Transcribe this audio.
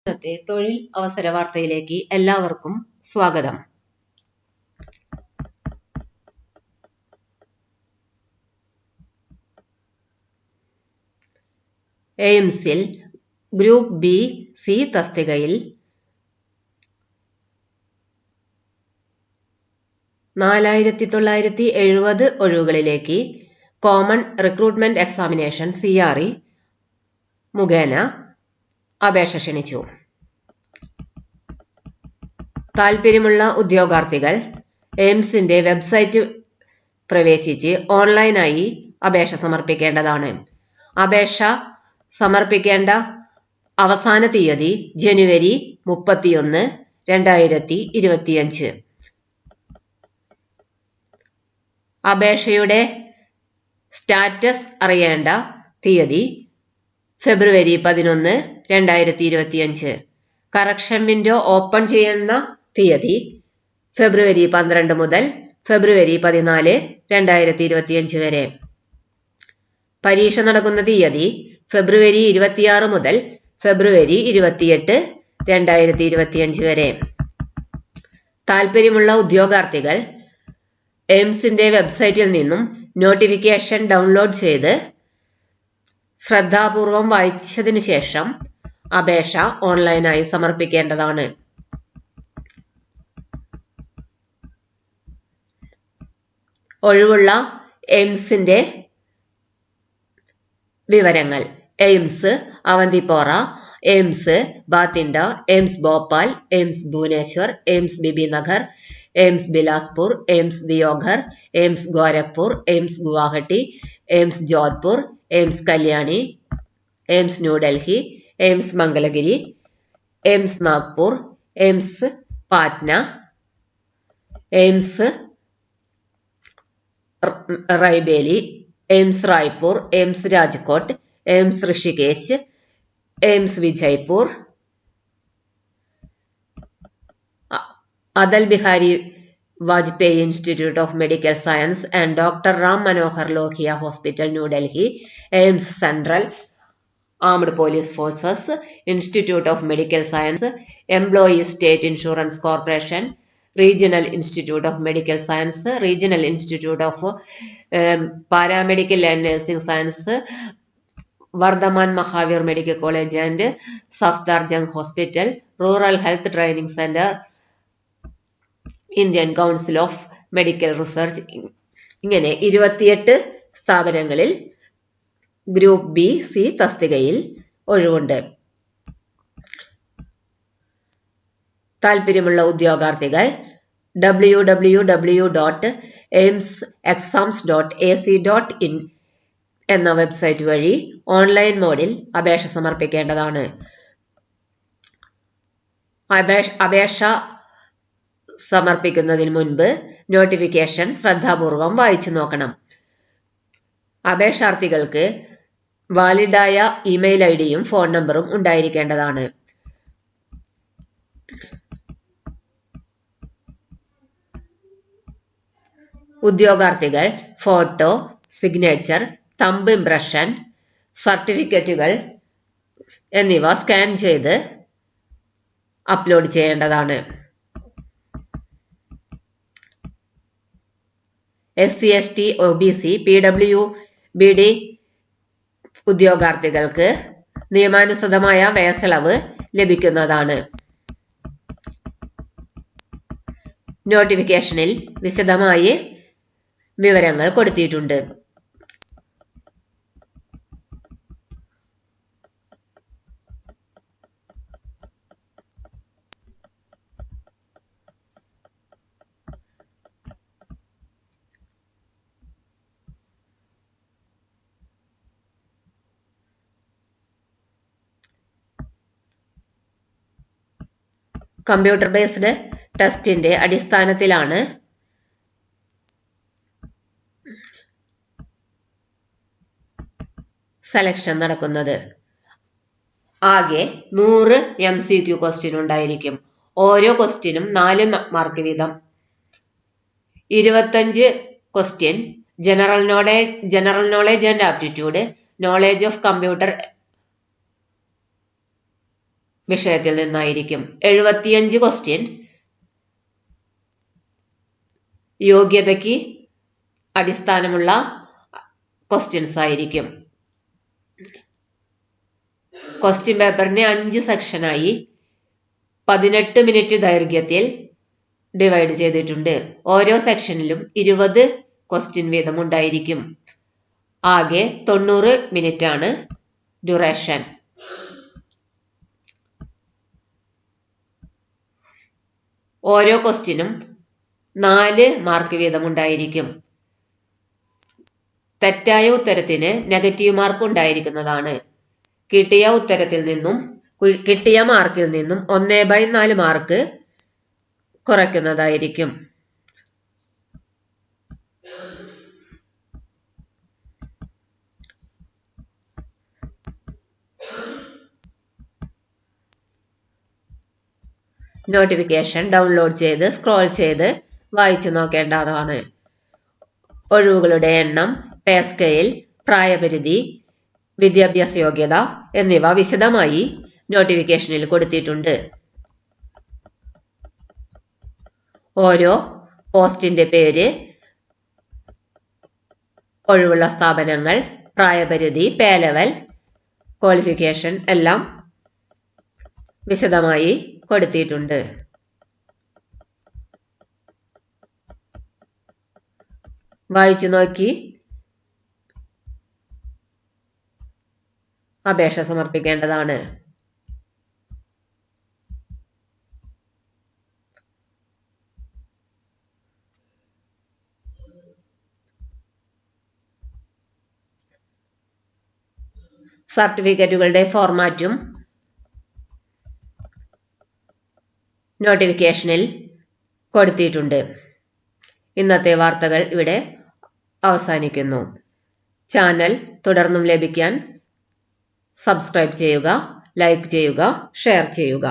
ഇന്നത്തെ തൊഴിൽ അവസര വാർത്തയിലേക്ക് എല്ലാവർക്കും സ്വാഗതം. എയിംസിൽ ഗ്രൂപ്പ് ബി സി തസ്തികയിൽ 4970 ഒഴിവുകളിലേക്ക് കോമൺ റിക്രൂട്ട്മെന്റ് എക്സാമിനേഷൻ CRE മുഖേന അപേക്ഷ ക്ഷണിച്ചു. താൽപ്പര്യമുള്ള ഉദ്യോഗാർത്ഥികൾ എയിംസിന്റെ വെബ്സൈറ്റ് പ്രവേശിച്ച് ഓൺലൈനായി അപേക്ഷ സമർപ്പിക്കേണ്ടതാണ്. അപേക്ഷ സമർപ്പിക്കേണ്ട അവസാന തീയതി ജനുവരി 31, 2025. അപേക്ഷയുടെ സ്റ്റാറ്റസ് അറിയേണ്ട തീയതി ഫെബ്രുവരി 11, 2025. കറക്ഷൻ വിൻഡോ ഓപ്പൺ ചെയ്യുന്ന തീയതി ഫെബ്രുവരി 12 മുതൽ ഫെബ്രുവരി 14, 2025 വരെ. പരീക്ഷ നടക്കുന്ന തീയതി ഫെബ്രുവരി 26 മുതൽ ഫെബ്രുവരി 28, 2025 വരെ. താൽപ്പര്യമുള്ള ഉദ്യോഗാർത്ഥികൾ എയിംസിന്റെ വെബ്സൈറ്റിൽ നിന്നും നോട്ടിഫിക്കേഷൻ ഡൗൺലോഡ് ചെയ്ത് ശ്രദ്ധാപൂർവം വായിച്ചതിനു ശേഷം അപേക്ഷ ഓൺലൈനായി സമർപ്പിക്കേണ്ടതാണ്. ഒഴിവുള്ള എയിംസിന്റെ വിവരങ്ങൾ: AIIMS Awantipora, AIIMS Bathinda, AIIMS Bhopal, AIIMS Bhubaneswar, AIIMS Bibinagar, AIIMS Bilaspur, AIIMS Deoghar, AIIMS Gorakhpur, AIIMS Guwahati, AIIMS Jodhpur, AIIMS Kalyani, AIIMS New Delhi, AIIMS Mangalagiri, AIIMS Nagpur, AIIMS Patna, AIIMS Raebareli, AIIMS Raipur, AIIMS Rajkot, AIIMS Rishikesh, AIIMS Vijaypur, Atal Bihari Vajpayee institute of medical science and doctor Ram Manohar Lohia hospital New Delhi, AIIMS central armed police forces, institute of medical science, employees state insurance corporation, regional institute of medical science, regional institute of paramedical and nursing science, Vardhman Mahavir medical college and Safdarjung hospital, rural health training centre, Indian council of medical research. ഇങ്ങനെ 28 സ്ഥാപനങ്ങളിൽ group B C തസ്തികയിൽ ഒഴിവുണ്ട്. താൽപ്പര്യമുള്ള ഉദ്യോഗാർത്ഥികൾ www.aimsexams.ac.in എന്ന website വഴി online മോഡിൽ അപേക്ഷ സമർപ്പിക്കേണ്ടതാണ്. അപേക്ഷ സമർപ്പിക്കുന്നതിന് മുൻപ് നോട്ടിഫിക്കേഷൻ ശ്രദ്ധാപൂർവം വായിച്ചു നോക്കണം. അപേക്ഷാർത്ഥികൾക്ക് വാലിഡായ ഇമെയിൽ ഐഡിയും ഫോൺ നമ്പറും ഉണ്ടായിരിക്കേണ്ടതാണ്. ഉദ്യോഗാർത്ഥികൾ ഫോട്ടോ, സിഗ്നേച്ചർ, തമ്പ് ഇംപ്രഷൻ, സർട്ടിഫിക്കറ്റുകൾ എന്നിവ സ്കാൻ ചെയ്ത് അപ്ലോഡ് ചെയ്യേണ്ടതാണ്. SC, ST, OBC, PWBD ഉദ്യോഗാർത്ഥികൾക്ക് നിയമാനുസൃതമായ വ്യയസ്സളവ് ലഭിക്കുന്നതാണ്. നോട്ടിഫിക്കേഷനിൽ വിശദമായി വിവരങ്ങൾ കൊടുത്തിട്ടുണ്ട്. കമ്പ്യൂട്ടർ ബേസ്ഡ് ടെസ്റ്റിന്റെ അടിസ്ഥാനത്തിലാണ് സെലക്ഷൻ നടക്കുന്നത്. ആകെ 100 MCQ ക്വസ്റ്റ്യൻ ഉണ്ടായിരിക്കും. ഓരോ ക്വസ്റ്റ്യനും 4 മാർക്ക് വീതം. 25 question general knowledge and aptitude, knowledge of computer വിഷയത്തിൽ നിന്നായിരിക്കും. 75 ക്വസ്റ്റ്യൻ യോഗ്യതയ്ക്ക് അടിസ്ഥാനമുള്ള ക്വസ്റ്റ്യൻസ് ആയിരിക്കും. ക്വസ്റ്റ്യൻ പേപ്പറിനെ 5 സെക്ഷനായി 18 മിനിറ്റ് ദൈർഘ്യത്തിൽ ഡിവൈഡ് ചെയ്തിട്ടുണ്ട്. ഓരോ സെക്ഷനിലും 20 ക്വസ്റ്റ്യൻ വീതം ഉണ്ടായിരിക്കും. ആകെ 90 മിനിറ്റ് ആണ് ഡ്യൂറേഷൻ. ഓരോ ക്വസ്റ്റ്യനും 4 മാർക്ക് വീതം ഉണ്ടായിരിക്കും. തെറ്റായ ഉത്തരത്തിന് നെഗറ്റീവ് മാർക്ക് ഉണ്ടായിരിക്കുന്നതാണ്. കിട്ടിയ മാർക്കിൽ നിന്നും 1/4 മാർക്ക് കുറയ്ക്കുന്നതായിരിക്കും. നോട്ടിഫിക്കേഷൻ ഡൗൺലോഡ് ചെയ്ത് സ്ക്രോൾ ചെയ്ത് വായിച്ചു നോക്കേണ്ടതാണ്. ഒഴിവുകളുടെ എണ്ണം, പേ സ്കെയിൽ, പ്രായപരിധി, വിദ്യാഭ്യാസ യോഗ്യത എന്നിവ വിശദമായി നോട്ടിഫിക്കേഷനിൽ കൊടുത്തിട്ടുണ്ട്. ഓരോ പോസ്റ്റിന്റെ പേര്, ഒഴിവുള്ള സ്ഥാപനങ്ങൾ, പ്രായപരിധി, പേ ലെവൽ, ക്വാളിഫിക്കേഷൻ എല്ലാം വിശദമായി കൊടുത്തിട്ടുണ്ട്. വായിച്ചു നോക്കി അപേക്ഷ സമർപ്പിക്കേണ്ടതാണ്. സർട്ടിഫിക്കറ്റുകളുടെ ഫോർമാറ്റും നോട്ടിഫിക്കേഷനിൽ കൊടുത്തിട്ടുണ്ട്. ഇന്നത്തെ വാർത്തകൾ ഇവിടെ അവസാനിക്കുന്നു. ചാനൽ തുടർന്നും ലഭിക്കാൻ സബ്സ്ക്രൈബ് ചെയ്യുക, ലൈക്ക് ചെയ്യുക, ഷെയർ ചെയ്യുക.